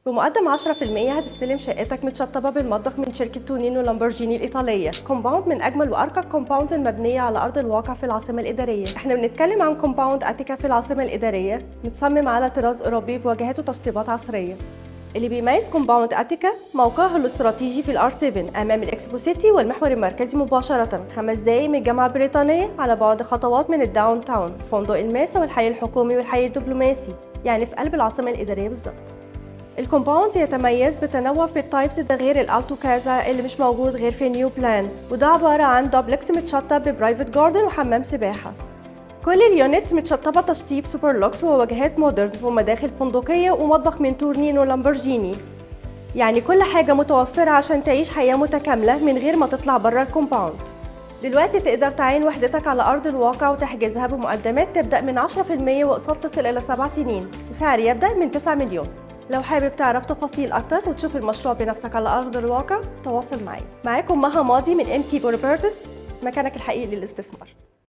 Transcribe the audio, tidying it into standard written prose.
بمقدم 10% هتستلم شقتك متشطبة بالمطبخ من شركة تونينو لامبورجيني الإيطالية. كومباوند من أجمل وأرقى الكومباوندز المبنية على أرض الواقع في العاصمة الإدارية. احنا بنتكلم عن كومباوند أتيكا في العاصمة الإدارية، متصمم على طراز أوروبي بواجهات وتشطيبات عصرية. اللي بيميز كومباوند أتيكا موقعه الاستراتيجي في الار 7 أمام الإكسبو سيتي والمحور المركزي مباشرة، 5 دقايق من الجامعة البريطانية، على بعد خطوات من الداون تاون، فندق الماسة والحي الحكومي والحي الدبلوماسي، يعني في قلب العاصمة الإدارية بالظبط. الكومباوند يتميز بالتنوع في التايبس، ده غير الالتو كازا اللي مش موجود غير في نيو بلان، وده عبارة عن دوبلكس متشطب ببرايفت جاردن وحمام سباحة. كل اليونتس متشطبة تشطيب سوبر لوكس وواجهات مودرن ومداخل فندقية ومطبخ من تورنينو لامبورجيني، يعني كل حاجة متوفرة عشان تعيش حياة متكاملة من غير ما تطلع بره الكومباوند. دلوقتي تقدر تعين وحدتك على أرض الواقع وتحجزها بمقدمات تبدأ من 10% وأقساط تصل إلى 7 سنين، وسعر يبدأ من 9 مليون. لو حابب تعرف تفاصيل أكتر وتشوف المشروع بنفسك على أرض الواقع، تواصل معي. معاكم مها ماضي من MT Properties، مكانك الحقيقي للاستثمار.